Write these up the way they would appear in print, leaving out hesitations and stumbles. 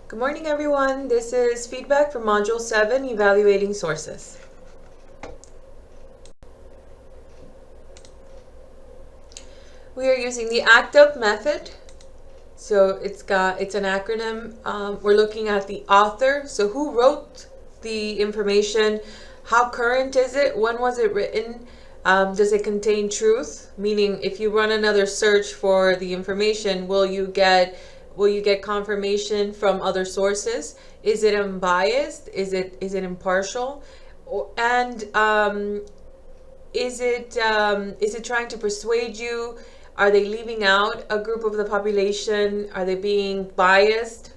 Good morning, everyone. This is feedback from Module 7, Evaluating Sources. We are using the ACT-UP method. So it's an acronym. We're looking at the author. So who wrote the information? How current is it? When was it written? Does it contain truth? Meaning, if you run another search for the information, will you get confirmation from other sources? Is it unbiased? Is it impartial? Is it trying to persuade you? Are they leaving out a group of the population? Are they being biased?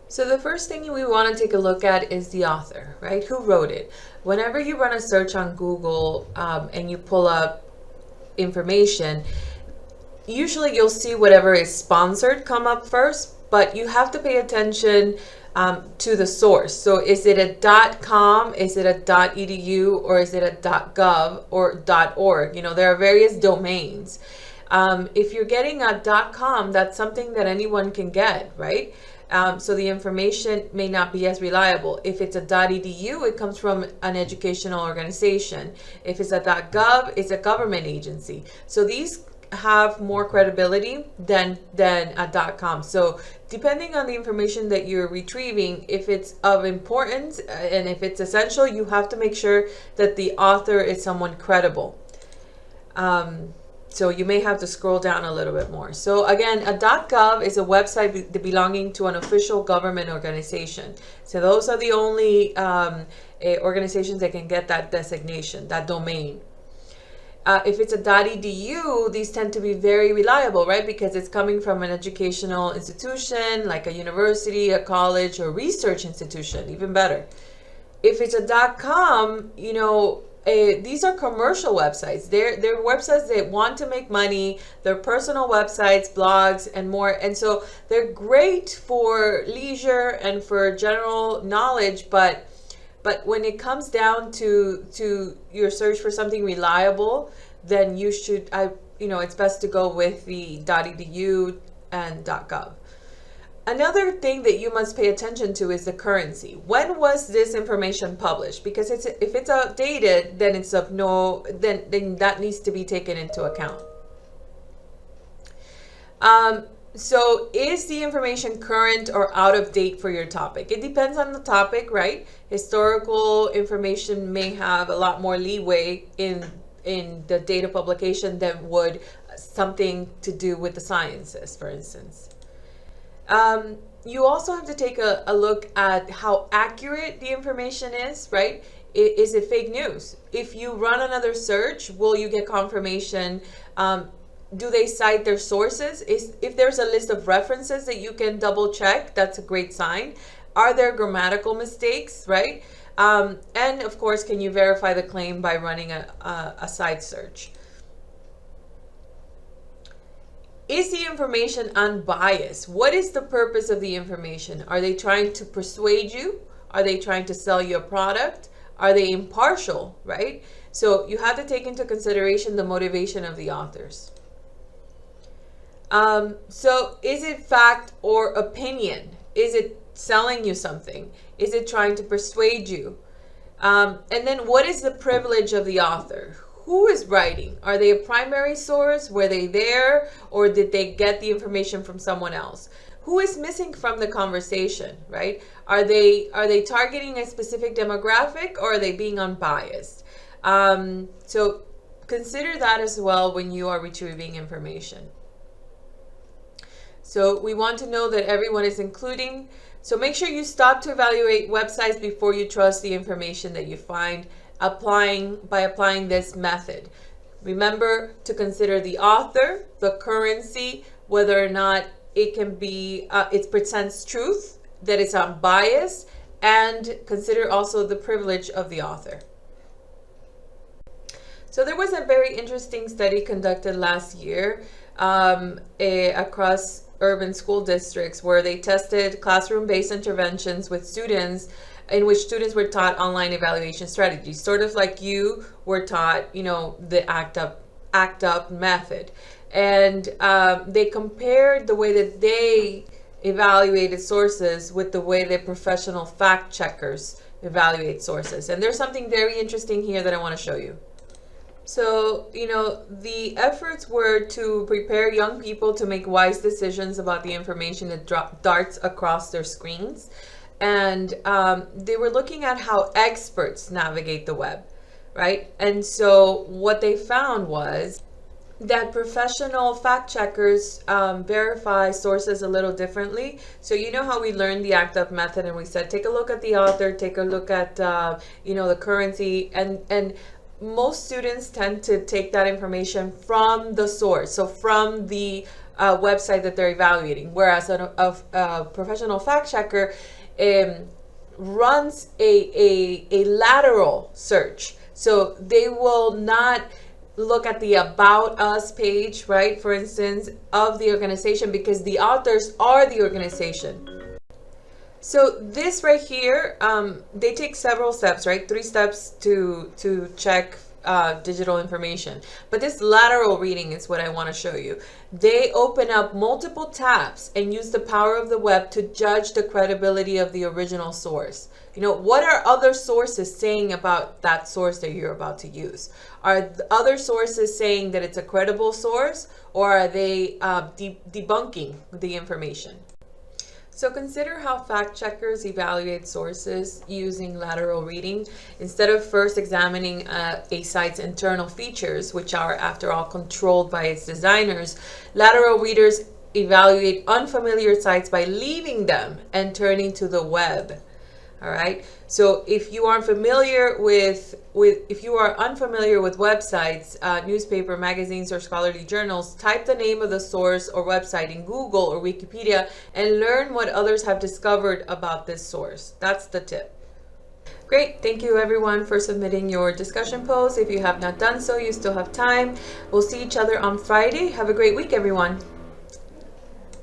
So the first thing we want to take a look at is the author, right? Who wrote it? Whenever you run a search on Google and you pull up information, usually you'll see whatever is sponsored come up first, but you have to pay attention to the source. So is it a .com, is it a .edu, or is it a .gov or .org? You know, there are various domains. If you're getting a .com, that's something that anyone can get, right? So the information may not be as reliable. If it's a .edu, it comes from an educational organization. If it's a .gov, it's a government agency. So these have more credibility than a .com. So depending on the information that you're retrieving, if it's of importance and if it's essential, you have to make sure that the author is someone credible. So you may have to scroll down a little bit more. So again, a .gov is a website belonging to an official government organization. So those are the only organizations that can get that designation, that domain. If it's a .edu, these tend to be very reliable, right? Because it's coming from an educational institution, like a university, a college, or research institution, even better. If it's a .com, you know, these are commercial websites. They're websites that want to make money. They're personal websites, blogs, and more. And so they're great for leisure and for general knowledge, but when it comes down to your search for something reliable, then you should, it's best to go with the .edu and .gov. Another thing that you must pay attention to is the currency. When was this information published? Because if it's outdated, then it's of no, then that needs to be taken into account. So is the information current or out of date for your topic? It depends on the topic, right? Historical information may have a lot more leeway in the date of publication than would something to do with the sciences, for instance. You also have to take a look at how accurate the information is, right? Is it fake news? If you run another search, will you get confirmation? Do they cite their sources? If there's a list of references that you can double check, that's a great sign. Are there grammatical mistakes, right? And of course, can you verify the claim by running a side search? Is the information unbiased? What is the purpose of the information? Are they trying to persuade you? Are they trying to sell you a product? Are they impartial, right? So you have to take into consideration the motivation of the authors. So is it fact or opinion? Is it selling you something? Is it trying to persuade you? And then what is the privilege of the author? Who is writing? Are they a primary source? Were they there? Or did they get the information from someone else? Who is missing from the conversation, right? Are they targeting a specific demographic, or are they being unbiased? So consider that as well when you are retrieving information. So we want to know that everyone is including. So make sure you stop to evaluate websites before you trust the information that you find by applying this method. Remember to consider the author, the currency, whether or not it can be, it presents truth, that it's unbiased, and consider also the privilege of the author. So there was a very interesting study conducted last year across urban school districts where they tested classroom-based interventions with students, in which students were taught online evaluation strategies, sort of like you were taught, the ACT-UP method. And they compared the way that they evaluated sources with the way that professional fact checkers evaluate sources. And there's something very interesting here that I want to show you. So, the efforts were to prepare young people to make wise decisions about the information that darts across their screens. And they were looking at how experts navigate the web, right? And so what they found was that professional fact checkers verify sources a little differently. So you know how we learned the ACT-UP method and we said, take a look at the author, take a look at, the currency, and most students tend to take that information from the source, so from the website that they're evaluating, whereas a professional fact checker runs a lateral search. So they will not look at the About Us page, right, for instance, of the organization, because the authors are the organization. So this right here, they take several steps, right? 3 steps to check digital information. But this lateral reading is what I want to show you. They open up multiple tabs and use the power of the web to judge the credibility of the original source. What are other sources saying about that source that you're about to use? Are the other sources saying that it's a credible source, or are they debunking the information? So consider how fact checkers evaluate sources using lateral reading. Instead of first examining a site's internal features, which are, after all, controlled by its designers, lateral readers evaluate unfamiliar sites by leaving them and turning to the web. All right. So if you are unfamiliar with websites, newspaper, magazines, or scholarly journals, type the name of the source or website in Google or Wikipedia and learn what others have discovered about this source. That's the tip. Great. Thank you everyone for submitting your discussion posts. If you have not done so, you still have time. We'll see each other on Friday. Have a great week, everyone.